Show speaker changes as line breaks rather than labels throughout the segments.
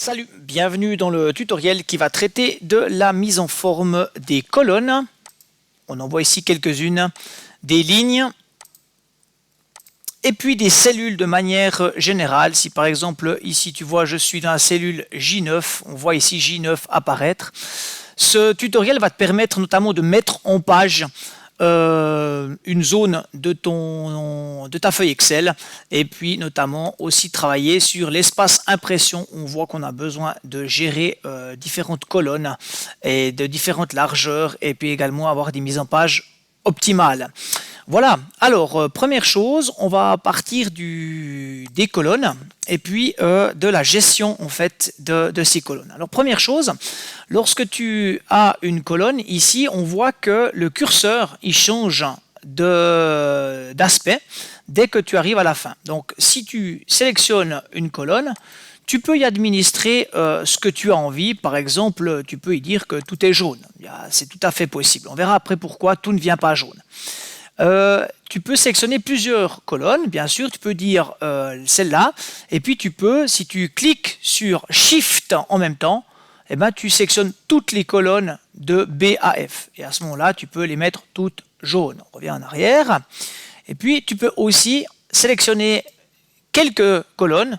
Salut, bienvenue dans le tutoriel qui va traiter de la mise en forme des colonnes. On en voit ici quelques-unes, des lignes et puis des cellules de manière générale. Si par exemple ici tu vois je suis dans la cellule J9, on voit ici J9 apparaître. Ce tutoriel va te permettre notamment de mettre en page une zone de ta feuille Excel et puis notamment aussi travailler sur l'espace impression. On voit qu'on a besoin de gérer différentes colonnes et de différentes largeurs et puis également avoir des mises en page optimales. Voilà, alors première chose, on va partir des colonnes et puis de la gestion en fait de ces colonnes. Alors première chose, lorsque tu as une colonne, ici on voit que le curseur il change d'aspect dès que tu arrives à la fin. Donc si tu sélectionnes une colonne, tu peux y administrer ce que tu as envie. Par exemple, tu peux y dire que tout est jaune. C'est tout à fait possible. On verra après pourquoi tout ne vient pas jaune. Tu peux sélectionner plusieurs colonnes, bien sûr, tu peux dire celle-là, et puis tu peux, si tu cliques sur Shift en même temps, eh ben, tu sélectionnes toutes les colonnes de B à F, et à ce moment-là, tu peux les mettre toutes jaunes. On revient en arrière, et puis tu peux aussi sélectionner quelques colonnes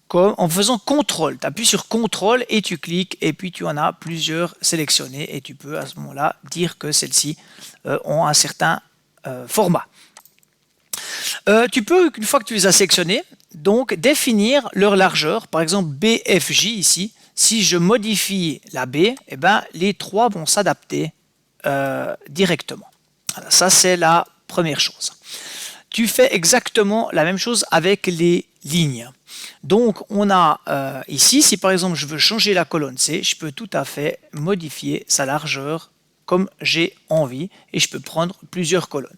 comme en faisant CTRL. Tu appuies sur CTRL et tu cliques, et puis tu en as plusieurs sélectionnées, et tu peux à ce moment-là dire que celles-ci ont un certain format. Tu peux, une fois que tu les as sélectionnés, donc définir leur largeur. Par exemple, BFJ ici, si je modifie la B, eh ben, les trois vont s'adapter directement. Alors, ça, c'est la première chose. Tu fais exactement la même chose avec les lignes. Donc, on a ici, si par exemple je veux changer la colonne C, je peux tout à fait modifier sa largeur comme j'ai envie et je peux prendre plusieurs colonnes.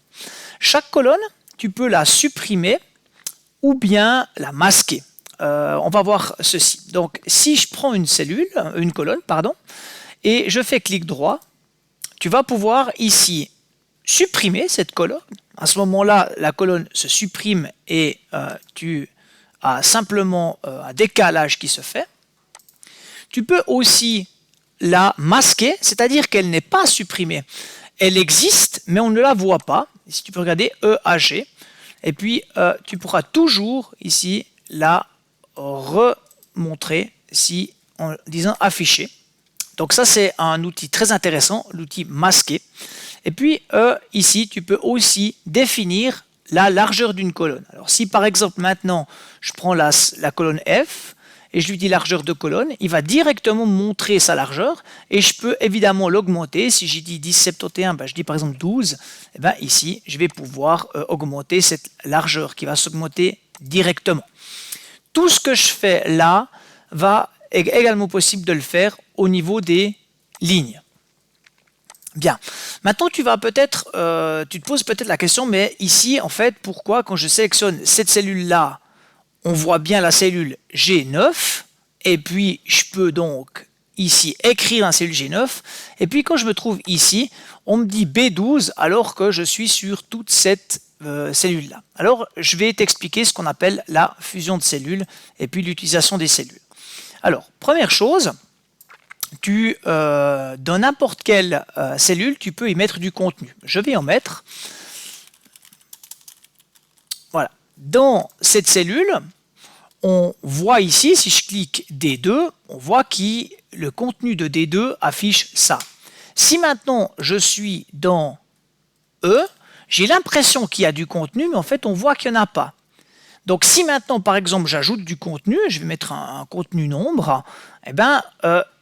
Chaque colonne, tu peux la supprimer ou bien la masquer. On va voir ceci. Donc, si je prends une colonne, et je fais clic droit, tu vas pouvoir ici supprimer cette colonne. À ce moment-là, la colonne se supprime et tu as simplement un décalage qui se fait. Tu peux aussi la masquer, c'est-à-dire qu'elle n'est pas supprimée. Elle existe, mais on ne la voit pas. Ici, tu peux regarder EAG. Et puis, tu pourras toujours ici la remontrer ici en disant afficher. Donc ça, c'est un outil très intéressant, l'outil masquer. Et puis, ici, tu peux aussi définir la largeur d'une colonne. Alors, si par exemple, maintenant, je prends la colonne F, et je lui dis largeur de colonne, il va directement montrer sa largeur et je peux évidemment l'augmenter. Si j'ai dit 10,71, ben je dis par exemple 12, et ben ici je vais pouvoir augmenter cette largeur qui va s'augmenter directement. Tout ce que je fais là est également possible de le faire au niveau des lignes. Bien, maintenant tu te poses peut-être la question, mais ici en fait pourquoi quand je sélectionne cette cellule là on voit bien la cellule G9 et puis je peux donc ici écrire un cellule G9 et puis quand je me trouve ici on me dit B12 alors que je suis sur toute cette cellule là. Alors je vais t'expliquer ce qu'on appelle la fusion de cellules et puis l'utilisation des cellules. Alors première chose, dans n'importe quelle cellule tu peux y mettre du contenu. Je vais en mettre. Voilà. Dans cette cellule, on voit ici, si je clique D2, on voit que le contenu de D2 affiche ça. Si maintenant je suis dans E, j'ai l'impression qu'il y a du contenu, mais en fait on voit qu'il n'y en a pas. Donc si maintenant par exemple j'ajoute du contenu, je vais mettre un contenu nombre, eh ben,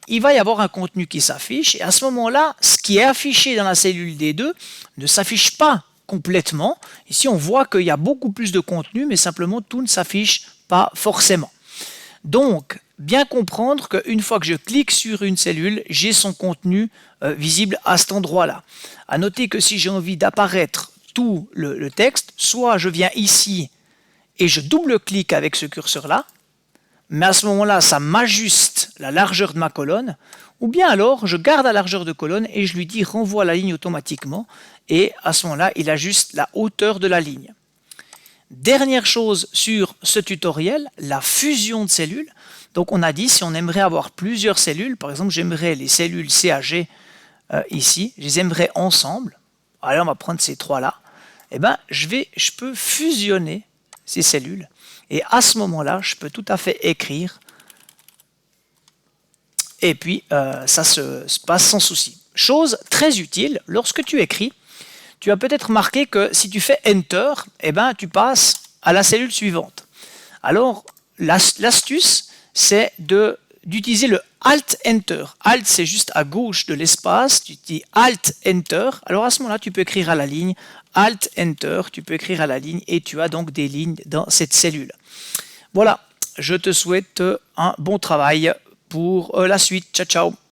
il va y avoir un contenu qui s'affiche et à ce moment-là, ce qui est affiché dans la cellule D2 ne s'affiche pas complètement. Ici, on voit qu'il y a beaucoup plus de contenu, mais simplement tout ne s'affiche pas forcément. Donc, bien comprendre qu'une fois que je clique sur une cellule, j'ai son contenu visible à cet endroit-là. À noter que si j'ai envie d'apparaître tout le texte, soit je viens ici et je double-clique avec ce curseur-là, mais à ce moment-là, ça m'ajuste la largeur de ma colonne, ou bien alors je garde la largeur de colonne et je lui dis renvoie la ligne automatiquement et à ce moment-là, il ajuste la hauteur de la ligne. Dernière chose sur ce tutoriel, la fusion de cellules. Donc on a dit si on aimerait avoir plusieurs cellules, par exemple j'aimerais les cellules CAG ici, je les aimerais ensemble. Alors on va prendre ces trois-là. Eh ben, je peux fusionner ces cellules et à ce moment-là, je peux tout à fait écrire et puis ça se passe sans souci. Chose très utile, lorsque tu écris, tu as peut-être remarqué que si tu fais Enter, eh ben, tu passes à la cellule suivante. Alors, l'astuce, c'est d'utiliser le Alt-Enter. Alt, c'est juste à gauche de l'espace. Tu dis Alt-Enter. Alors, à ce moment-là, tu peux écrire à la ligne. Alt-Enter, tu peux écrire à la ligne et tu as donc des lignes dans cette cellule. Voilà, je te souhaite un bon travail pour la suite. Ciao, ciao.